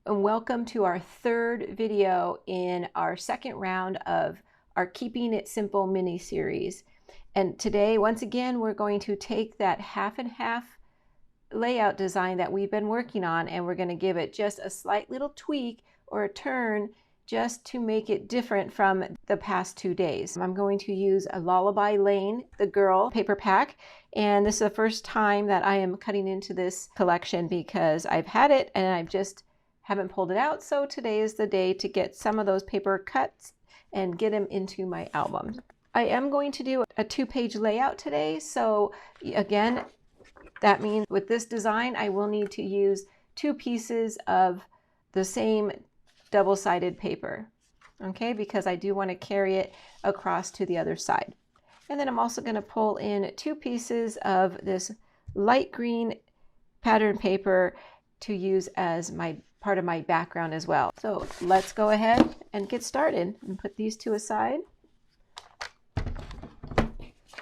and welcome to our third video in our second round of our Keeping It Simple mini series. And today, once again, we're going to take that half and half layout design that we've been working on, and we're going to give it just a slight little tweak or a turn just to make it different from the past 2 days. I'm going to use a Lullaby Lane, the girl paper pack, and this is the first time that I am cutting into this collection because I've had it and I've just haven't pulled it out. So today is the day to get some of those paper cuts and get them into my album. I am going to do a 2-page layout today. So again, that means with this design, I will need to use 2 pieces of the same double-sided paper, okay, because I do want to carry it across to the other side. And then I'm also going to pull in 2 pieces of this light green pattern paper to use as my part of my background as well. So let's go ahead and get started and put these 2 aside.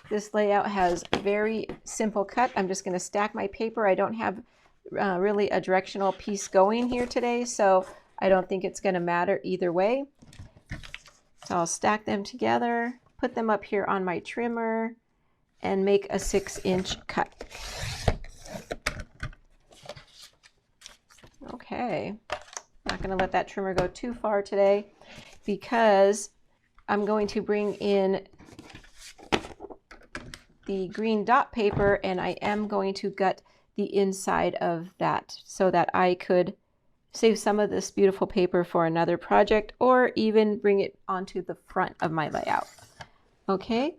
This layout has a very simple cut. I'm just going to stack my paper. I don't have really a directional piece going here today, so I don't think it's going to matter either way. So I'll stack them together, put them up here on my trimmer, and make a 6-inch cut. Okay, not going to let that trimmer go too far today because I'm going to bring in the green dot paper, and I am going to gut the inside of that so that I could save some of this beautiful paper for another project or even bring it onto the front of my layout. Okay,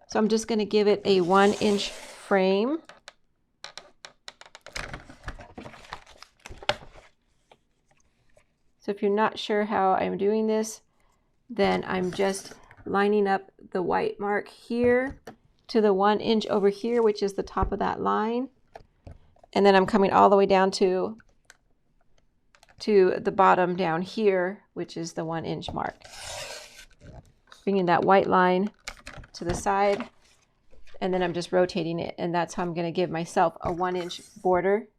so I'm just going to give it a 1-inch frame. So if you're not sure how I'm doing this, then I'm just lining up the white mark here to the 1 inch over here, which is the top of that line. And then I'm coming all the way down to the bottom down here, which is the 1-inch mark. Bringing that white line to the side, and then I'm just rotating it, and that's how I'm going to give myself a 1-inch border.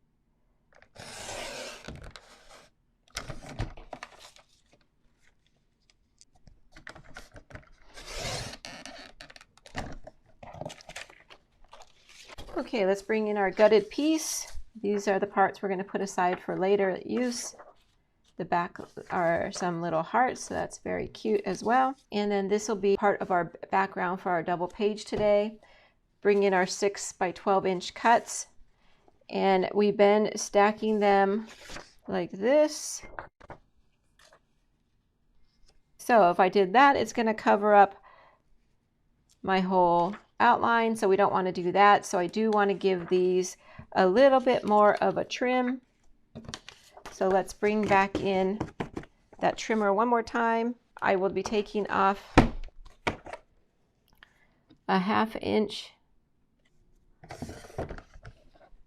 Okay, let's bring in our gutted piece. These are the parts we're going to put aside for later use. The back are some little hearts, so that's very cute as well. And then this will be part of our background for our double page today. Bring in our 6 by 12-inch cuts, and we've been stacking them like this. So if I did that, it's going to cover up my whole outline, so we don't want to do that. So I do want to give these a little bit more of a trim. So let's bring back in that trimmer one more time. I will be taking off a 1/2 inch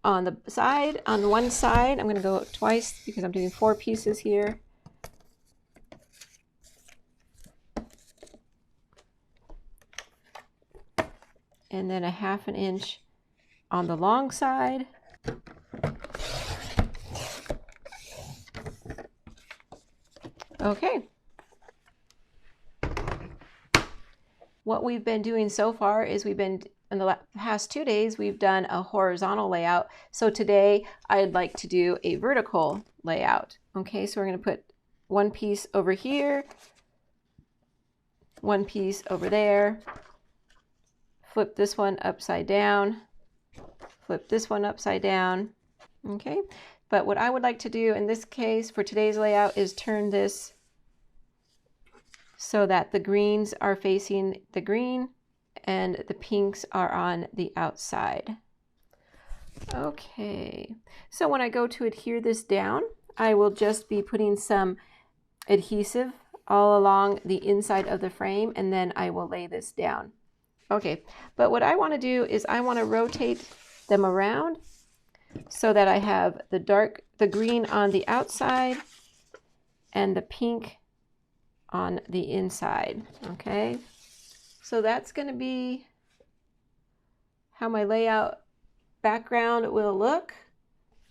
on the side, on one side. I'm going to go twice because I'm doing 4 pieces here. And then a 1/2 inch on the long side. Okay. What we've been doing so far is we've been, in the past 2 days, we've done a horizontal layout. So today I'd like to do a vertical layout. Okay, so we're going to put 1 piece over here, 1 piece over there, flip this one upside down, flip this one upside down. Okay, but what I would like to do in this case for today's layout is turn this so that the greens are facing the green and the pinks are on the outside. Okay, so when I go to adhere this down, I will just be putting some adhesive all along the inside of the frame, and then I will lay this down. Okay, but what I want to do is I want to rotate them around so that I have the green on the outside and the pink on the inside. Okay, so that's going to be how my layout background will look.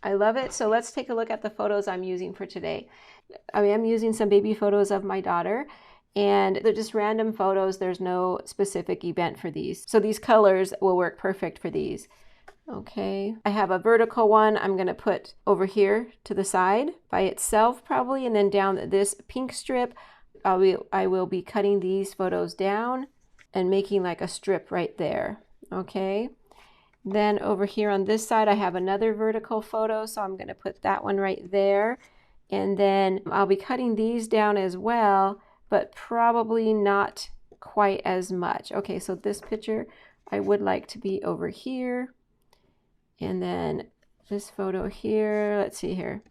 I love it. So let's take a look at the photos I'm using for today. I am using some baby photos of my daughter, and they're just random photos. There's no specific event for these. So these colors will work perfect for these. Okay, I have a vertical one I'm going to put over here to the side by itself probably, and then down this pink strip, I will be cutting these photos down and making like a strip right there. Okay, then over here on this side I have another vertical photo, so I'm going to put that one right there, and then I'll be cutting these down as well, but probably not quite as much. Okay, so this picture I would like to be over here. And then this photo here, let's see here.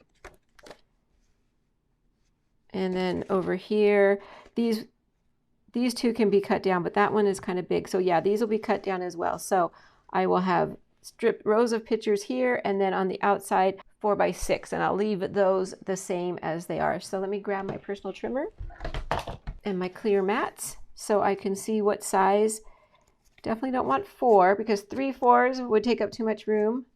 And then over here, these two can be cut down, but that one is kind of big. So yeah, these will be cut down as well. So I will have strip rows of pictures here, and then on the outside 4x6, and I'll leave those the same as they are. So let me grab my personal trimmer and my clear mats so I can see what size. Definitely don't want 4 because 3 4s would take up too much room.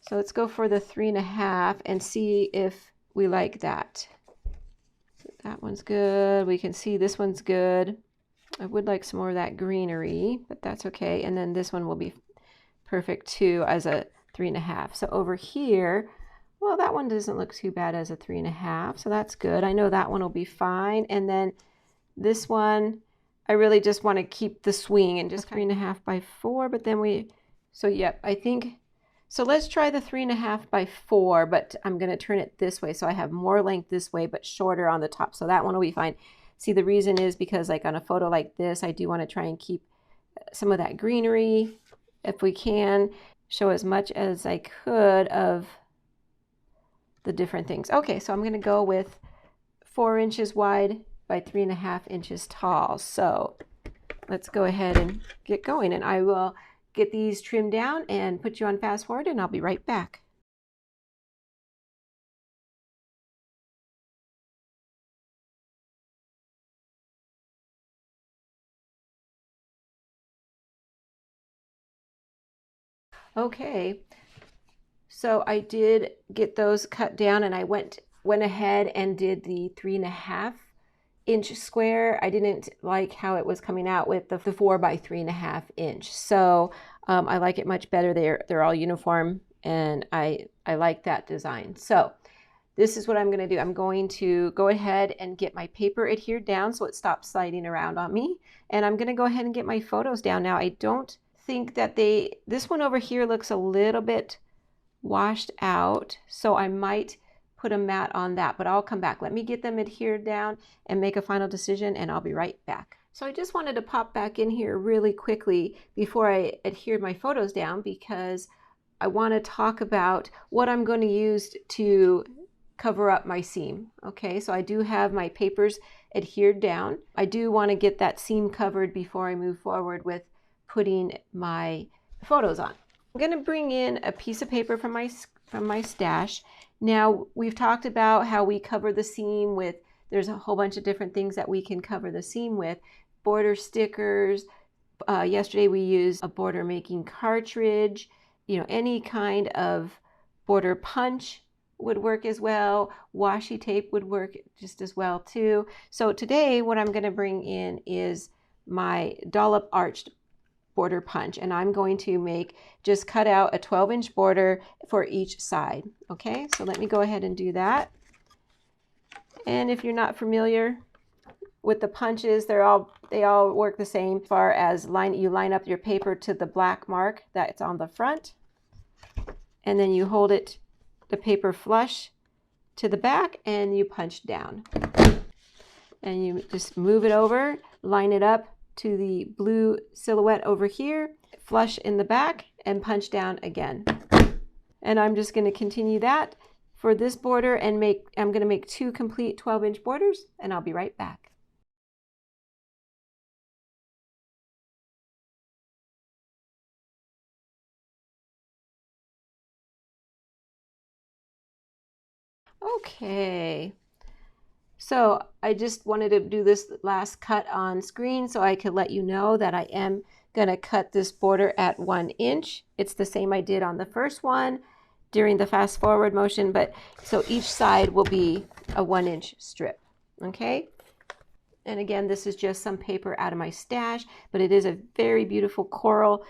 So let's go for the 3.5 and see if we like that. So that one's good. We can see this one's good. I would like some more of that greenery, but that's okay. And then this one will be perfect too as a 3.5. So over here, well, that one doesn't look too bad as a 3.5. So that's good. I know that one will be fine. And then this one, I really just want to keep the swing and just 3.5 by 4, but then so yep, I think, so let's try the 3.5 by 4, but I'm going to turn it this way. So I have more length this way, but shorter on the top. So that one will be fine. See, the reason is because like on a photo like this, I do want to try and keep some of that greenery if we can, show as much as I could of the different things. Okay, so I'm going to go with 4 inches wide by 3.5 inches tall. So let's go ahead and get going, and I will get these trimmed down and put you on fast forward, and I'll be right back. Okay, so I did get those cut down, and I went ahead and did the 3.5 inch square. I didn't like how it was coming out with the 4 by 3.5 inch. So I like it much better. They're all uniform, and I like that design. So this is what I'm going to do. I'm going to go ahead and get my paper adhered down so it stops sliding around on me. And I'm going to go ahead and get my photos down. Now, I don't think that this one over here looks a little bit washed out, so I might put a mat on that, but I'll come back. Let me get them adhered down and make a final decision, and I'll be right back. So I just wanted to pop back in here really quickly before I adhered my photos down, because I want to talk about what I'm going to use to cover up my seam. Okay, so I do have my papers adhered down. I do want to get that seam covered before I move forward with putting my photos on. I'm going to bring in a piece of paper from my stash. Now, we've talked about how we cover the seam with, there's a whole bunch of different things that we can cover the seam with. Border stickers. Yesterday we used a border making cartridge. You know, any kind of border punch would work as well. Washi tape would work just as well too. So today what I'm going to bring in is my dollop arched border punch, and I'm going to just cut out a 12-inch border for each side. Okay, so let me go ahead and do that. And if you're not familiar with the punches, they all work the same as far as you line up your paper to the black mark that's on the front, and then you hold the paper flush to the back, and you punch down, and you just move it over, line it up to the blue silhouette over here, flush in the back, and punch down again. And I'm just going to continue that for this border, and I'm going to make 2 complete 12-inch borders, and I'll be right back. Okay, so I just wanted to do this last cut on screen so I could let you know that I am going to cut this border at 1 inch. It's the same I did on the first one, during the fast forward motion, but so each side will be a 1-inch strip, okay? And again, this is just some paper out of my stash, but it is a very beautiful coral,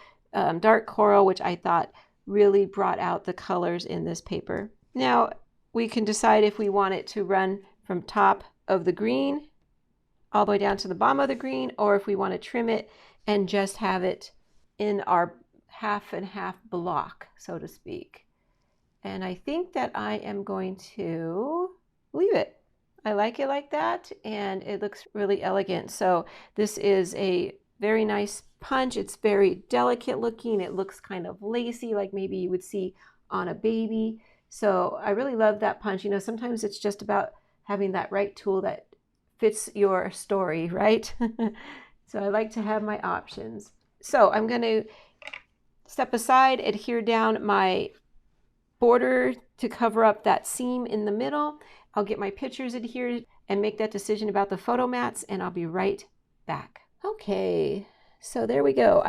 dark coral, which I thought really brought out the colors in this paper. Now, we can decide if we want it to run from top of the green all the way down to the bottom of the green, or if we want to trim it and just have it in our half and half block, so to speak. And I think that I am going to leave it. I like it like that, and it looks really elegant. So this is a very nice punch. It's very delicate looking. It looks kind of lacy, like maybe you would see on a baby. So I really love that punch. You know, sometimes it's just about having that right tool that fits your story, right? So I like to have my options. So I'm going to step aside, adhere down my border to cover up that seam in the middle. I'll get my pictures adhered and make that decision about the photo mats, and I'll be right back. Okay, so there we go.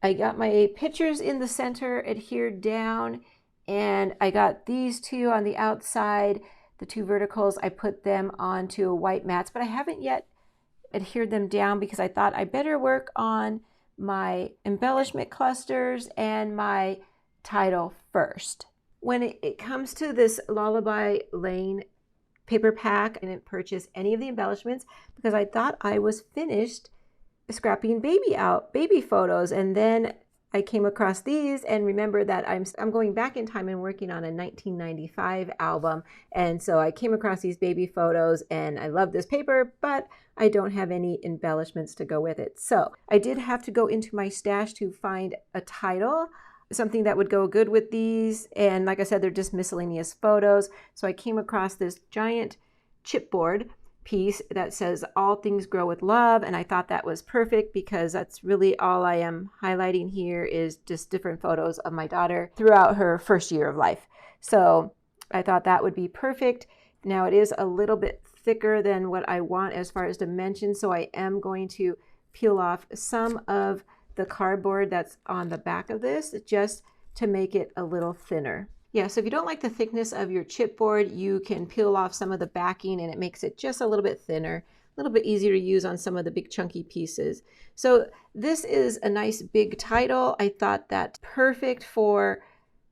I got my pictures in the center adhered down, and I got these two on the outside, the two verticals. I put them onto white mats, but I haven't yet adhered them down because I thought I better work on my embellishment clusters and my title first. When it comes to this Lullaby Lane paper pack, I didn't purchase any of the embellishments because I thought I was finished scrapping baby photos, and then I came across these and remembered that I'm going back in time and working on a 1995 album, and so I came across these baby photos, and I love this paper, but I don't have any embellishments to go with it. So I did have to go into my stash to find a title, something that would go good with these, and like I said, they're just miscellaneous photos. So I came across this giant chipboard piece that says all things grow with love, and I thought that was perfect because that's really all I am highlighting here is just different photos of my daughter throughout her first year of life. So I thought that would be perfect. Now it is a little bit thicker than what I want as far as dimensions, so I am going to peel off some of the cardboard that's on the back of this just to make it a little thinner. Yeah, so if you don't like the thickness of your chipboard, you can peel off some of the backing and it makes it just a little bit thinner, a little bit easier to use on some of the big chunky pieces. So this is a nice big title. I thought that's perfect for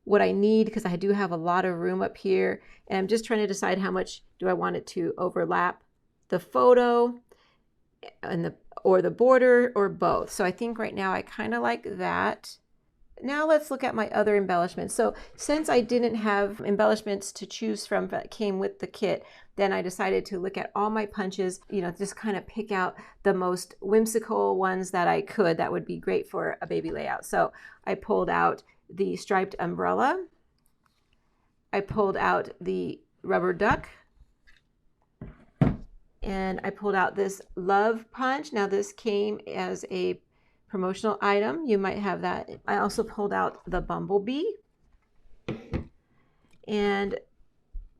what I need because I do have a lot of room up here, and I'm just trying to decide how much do I want it to overlap the photo and or the border or both. So I think right now I kind of like that. Now let's look at my other embellishments. So since I didn't have embellishments to choose from that came with the kit, then I decided to look at all my punches, you know, just kind of pick out the most whimsical ones that I could that would be great for a baby layout. So I pulled out the striped umbrella. I pulled out the rubber duck. And I pulled out this love punch. Now this came as a promotional item. You might have that. I also pulled out the bumblebee and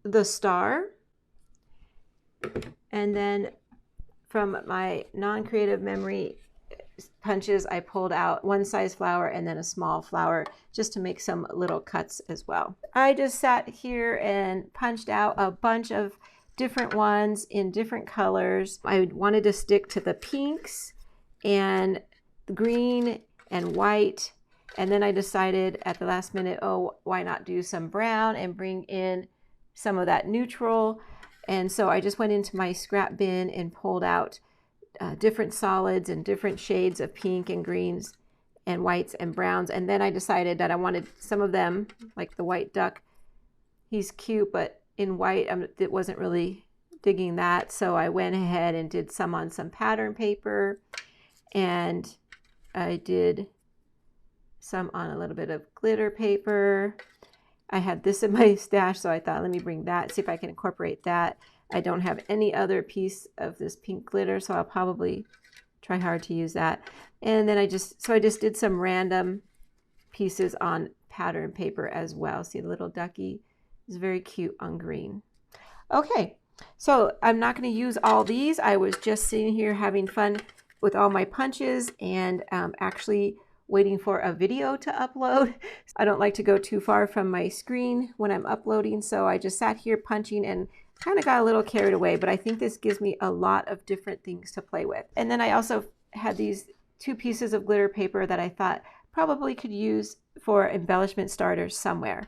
the star. And then from my non-creative memory punches, I pulled out one size flower and then a small flower just to make some little cuts as well. I just sat here and punched out a bunch of different ones in different colors. I wanted to stick to the pinks and the green and white, and then I decided at the last minute, oh, why not do some brown and bring in some of that neutral. And so I just went into my scrap bin and pulled out different solids and different shades of pink and greens and whites and browns. And then I decided that I wanted some of them, like the white duck. He's cute, but in white, it wasn't really digging that. So I went ahead and did some on some pattern paper, and I did some on a little bit of glitter paper. I had this in my stash, so I thought, let me bring that, see if I can incorporate that. I don't have any other piece of this pink glitter, so I'll probably try hard to use that. And then I just did some random pieces on pattern paper as well. See the little ducky? It's very cute on green. Okay, so I'm not going to use all these. I was just sitting here having fun with all my punches, and actually waiting for a video to upload. I don't like to go too far from my screen when I'm uploading, so I just sat here punching and kind of got a little carried away, but I think this gives me a lot of different things to play with. And then I also had these 2 pieces of glitter paper that I thought probably could use for embellishment starters somewhere.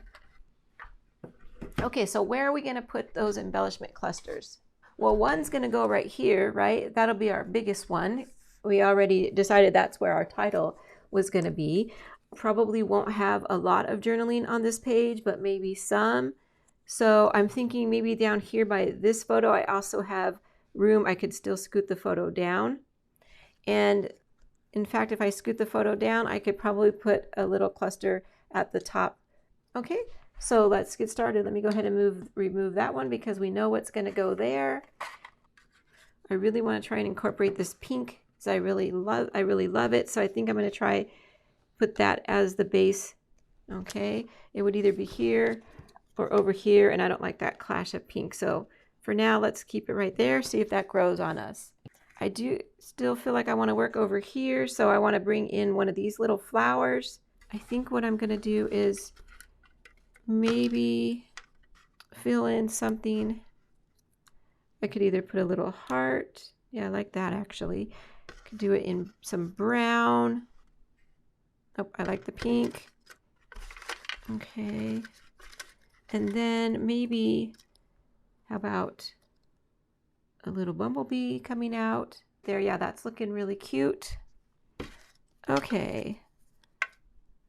Okay, so where are we going to put those embellishment clusters? Well, one's going to go right here, right? That'll be our biggest one. We already decided that's where our title was going to be. Probably won't have a lot of journaling on this page, but maybe some. So I'm thinking maybe down here by this photo, I also have room. I could still scoot the photo down. And in fact, if I scoot the photo down, I could probably put a little cluster at the top. Okay. So let's get started. Let me go ahead and remove that one because we know what's going to go there. I really want to try and incorporate this pink because I really love it. So I think I'm going to try put that as the base. Okay, it would either be here or over here, and I don't like that clash of pink. So for now, let's keep it right there. See if that grows on us. I do still feel like I want to work over here, so I want to bring in one of these little flowers. I think what I'm going to do is maybe fill in something. I could either put a little heart. Yeah, I like that actually. Could do it in some brown. Oh, I like the pink. Okay. And then maybe, how about a little bumblebee coming out there? Yeah, that's looking really cute. Okay.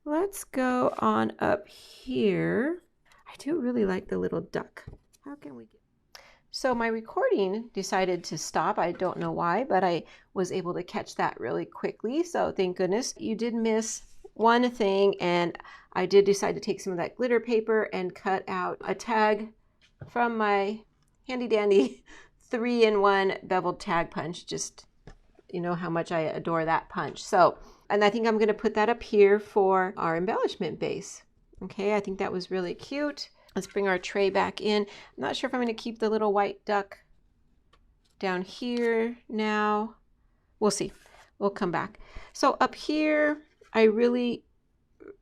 Let's go on up here. I do really like the little duck. How can we get... So my recording decided to stop. I don't know why, but I was able to catch that really quickly. So thank goodness. You did miss one thing, and I did decide to take some of that glitter paper and cut out a tag from my handy dandy 3-in-1 beveled tag punch. Just, you know how much I adore that punch. So, and I think I'm going to put that up here for our embellishment base. Okay, I think that was really cute. Let's bring our tray back in. I'm not sure if I'm going to keep the little white duck down here now. We'll see. We'll come back. So up here, I really,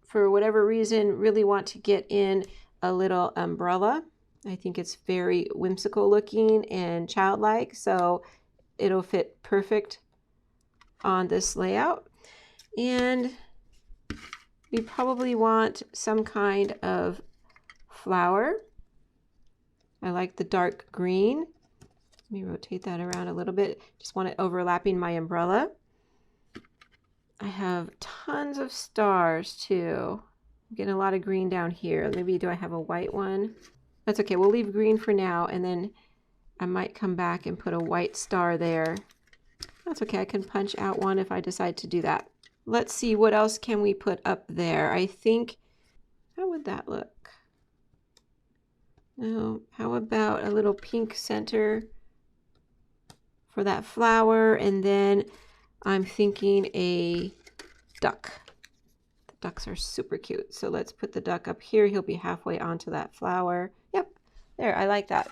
for whatever reason, really want to get in a little umbrella. I think it's very whimsical looking and childlike, so it'll fit perfect on this layout. And we probably want some kind of flower. I like the dark green. Let me rotate that around a little bit. Just want it overlapping my umbrella. I have tons of stars too. I'm getting a lot of green down here. Maybe do I have a white one? That's okay. We'll leave green for now, and then I might come back and put a white star there. That's okay. I can punch out one if I decide to do that. Let's see, what else can we put up there? I think, how would that look? No, how about a little pink center for that flower, and then I'm thinking a duck. The ducks are super cute. So let's put the duck up here. He'll be halfway onto that flower. Yep, there, I like that.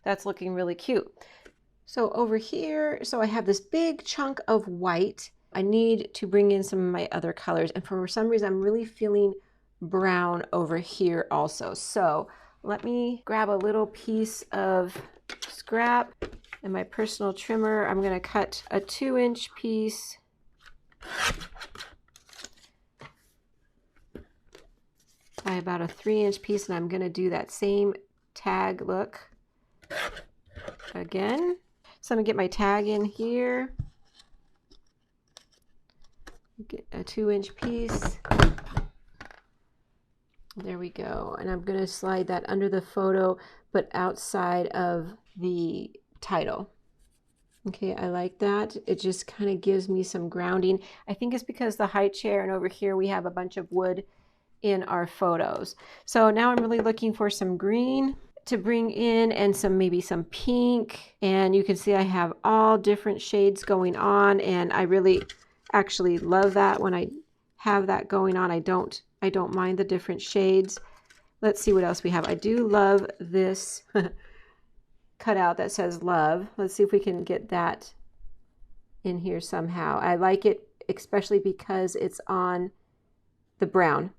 That's looking really cute. So over here, so I have this big chunk of white. I need to bring in some of my other colors. And for some reason, I'm really feeling brown over here also. So let me grab a little piece of scrap and my personal trimmer. I'm going to cut a 2-inch piece. By about a 3-inch piece, and I'm going to do that same tag look again. So I'm going to get my tag in here. Get a 2-inch piece. There we go. And I'm going to slide that under the photo, but outside of the title. Okay, I like that. It just kind of gives me some grounding. I think it's because the high chair, and over here we have a bunch of wood in our photos. So now I'm really looking for some green to bring in, and maybe some pink. And you can see I have all different shades going on, and I really actually love that when I have that going on. I don't mind the different shades. Let's see what else we have. I do love this cutout that says love. Let's see if we can get that in here somehow. I like it especially because it's on the brown.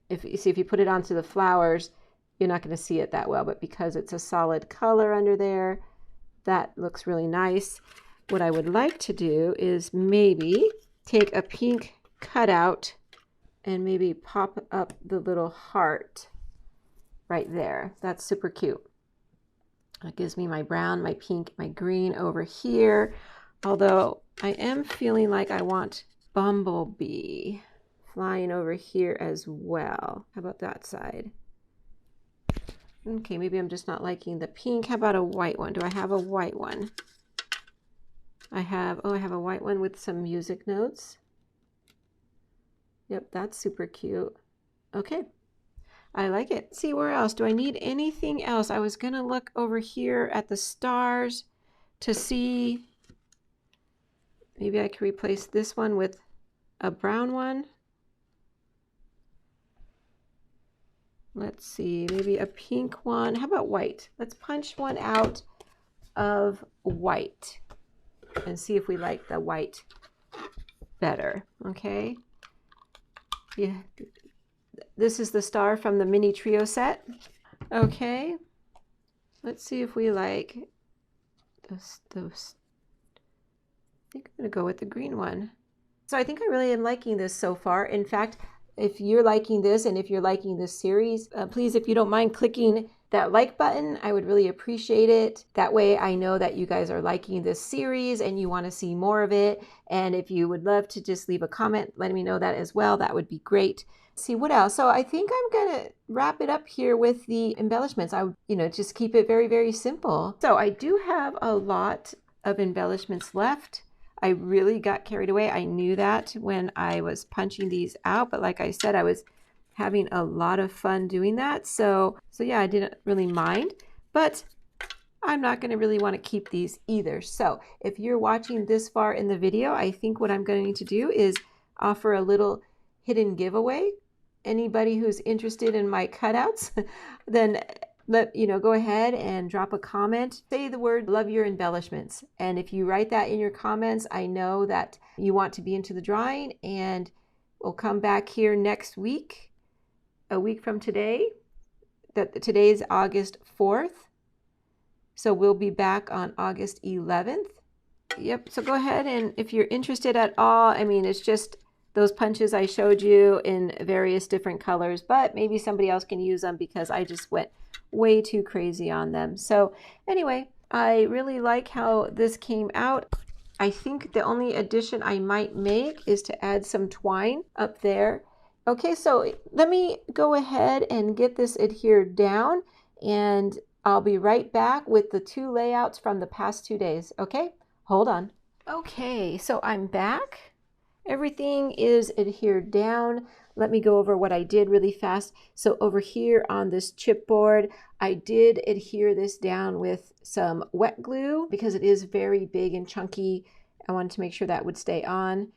If you put it onto the flowers, you're not going to see it that well, but because it's a solid color under there, that looks really nice. What I would like to do is maybe take a pink cutout and maybe pop up the little heart right there. That's super cute. It gives me my brown, my pink, my green over here. Although I am feeling like I want Bumblebee flying over here as well. How about that side? Okay, maybe I'm just not liking the pink. How about a white one? Do I have a white one? I have a white one with some music notes. Yep, that's super cute. Okay, I like it. See, where else? Do I need anything else? I was gonna look over here at the stars to see. Maybe I could replace this one with a brown one. Let's see, maybe a pink one. How about white? Let's punch one out of white and see if we like the white better, okay? Yeah, this is the star from the mini trio set. Okay, let's see if we like those. I think I'm gonna go with the green one. So I think I really am liking this so far. In fact, if you're liking this and if you're liking this series, please, if you don't mind clicking that like button, I would really appreciate it. That way I know that you guys are liking this series and you want to see more of it. And if you would love to just leave a comment, letting me know that as well, that would be great. See what else. So I think I'm going to wrap it up here with the embellishments. I would, just keep it very, very simple. So I do have a lot of embellishments left. I really got carried away. I knew that when I was punching these out, but like I said, I was having a lot of fun doing that. So yeah, I didn't really mind, but I'm not going to really want to keep these either. So if you're watching this far in the video, I think what I'm going to do is offer a little hidden giveaway. Anybody who's interested in my cutouts, then go ahead and drop a comment. Say the word "love your embellishments." And if you write that in your comments, I know that you want to be into the drawing, and we'll come back here next week, a week from today. Today is August 4th. So we'll be back on August 11th. Yep. So go ahead, and if you're interested at all, it's just those punches I showed you in various different colors, but maybe somebody else can use them because I just went way too crazy on them. So anyway, I really like how this came out. I think the only addition I might make is to add some twine up there. Okay, so let me go ahead and get this adhered down, and I'll be right back with the two layouts from the past 2 days. Okay, hold on. Okay, so I'm back. Everything is adhered down. Let me go over what I did really fast. So over here on this chipboard, I did adhere this down with some wet glue because it is very big and chunky. I wanted to make sure that would stay on.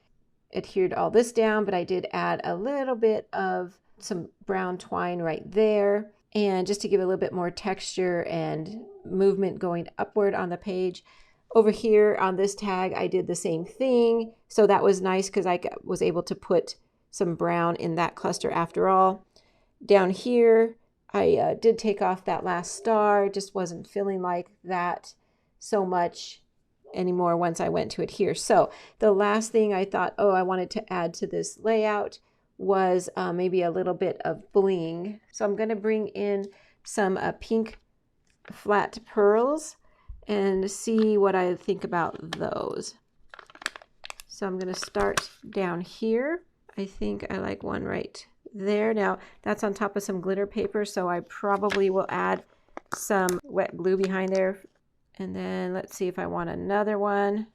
Adhered all this down, but I did add a little bit of some brown twine right there. And just to give a little bit more texture and movement going upward on the page. Over here on this tag, I did the same thing. So that was nice because I was able to put some brown in that cluster after all. Down here, I did take off that last star. Just wasn't feeling like that so much anymore once I went to adhere. So the last thing I thought, I wanted to add to this layout was maybe a little bit of bling. So I'm going to bring in some pink flat pearls and see what I think about those. So I'm going to start down here. I think I like one right there. Now that's on top of some glitter paper, so I probably will add some wet glue behind there. And then let's see if I want another one.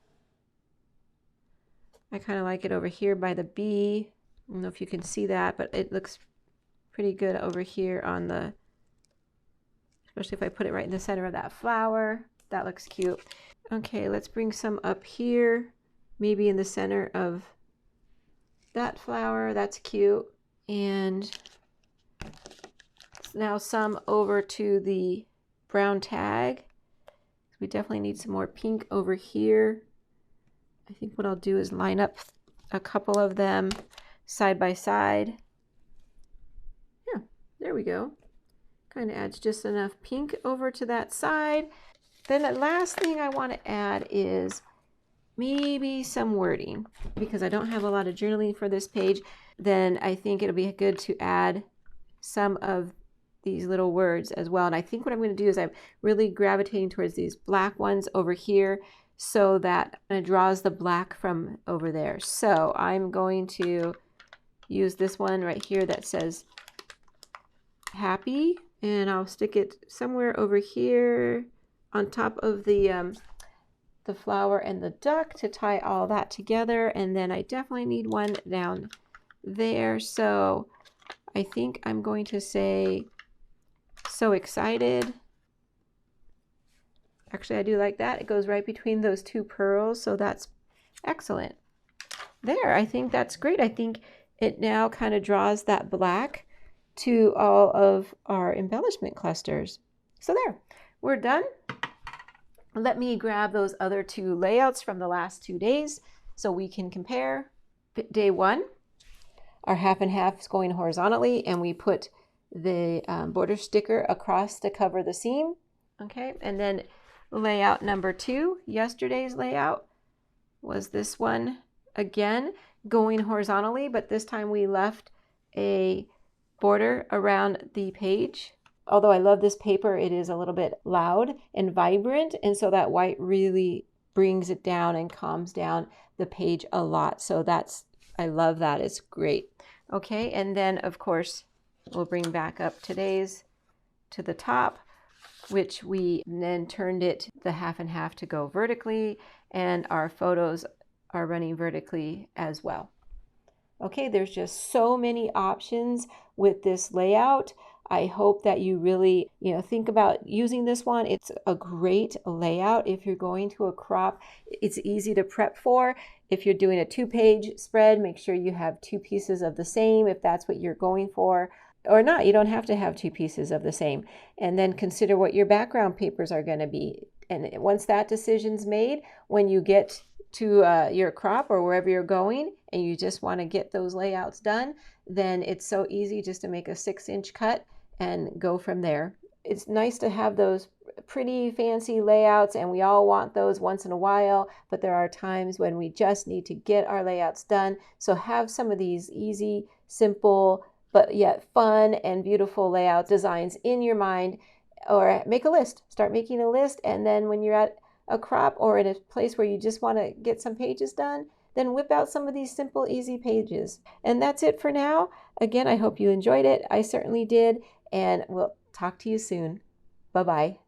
I kind of like it over here by the bee. I don't know if you can see that, but it looks pretty good over here on the, especially if I put it right in the center of that flower. That looks cute. Okay, let's bring some up here, maybe in the center of that flower. That's cute. And now some over to the brown tag. We definitely need some more pink over here. I think what I'll do is line up a couple of them side by side. Yeah, there we go. Kind of adds just enough pink over to that side. Then the last thing I want to add is maybe some wording, because I don't have a lot of journaling for this page. Then I think it'll be good to add some of these little words as well. And I think what I'm going to do is I'm really gravitating towards these black ones over here, so that it draws the black from over there. So I'm going to use this one right here that says happy, and I'll stick it somewhere over here on top of the flower and the duck to tie all that together. And then I definitely need one down there. So I think I'm going to say so excited. Actually, I do like that. It goes right between those two pearls, so that's excellent. There, I think that's great. I think it now kind of draws that black to all of our embellishment clusters. So there, we're done. Let me grab those other two layouts from the last 2 days so we can compare. Day 1, our half and half is going horizontally, and we put the border sticker across to cover the seam. Okay, and then layout number 2, yesterday's layout, was this one again, going horizontally, but this time we left a border around the page. Although I love this paper, it is a little bit loud and vibrant, and so that white really brings it down and calms down the page a lot. So I love that. It's great. Okay, and then of course we'll bring back up today's to the top, which we then turned it the half and half to go vertically, and our photos are running vertically as well. Okay, there's just so many options with this layout. I hope that you really, think about using this one. It's a great layout if you're going to a crop. It's easy to prep for. If you're doing a 2-page spread, make sure you have 2 pieces of the same if that's what you're going for. Or not, you don't have to have 2 pieces of the same. And then consider what your background papers are going to be. And once that decision's made, when you get to your crop or wherever you're going and you just want to get those layouts done, then it's so easy just to make a 6-inch cut and go from there. It's nice to have those pretty fancy layouts, and we all want those once in a while, but there are times when we just need to get our layouts done. So have some of these easy, simple, but yet fun and beautiful layout designs in your mind, or make a list. Start making a list, and then when you're at a crop or in a place where you just want to get some pages done, then whip out some of these simple, easy pages. And that's it for now. Again, I hope you enjoyed it. I certainly did, and we'll talk to you soon. Bye-bye.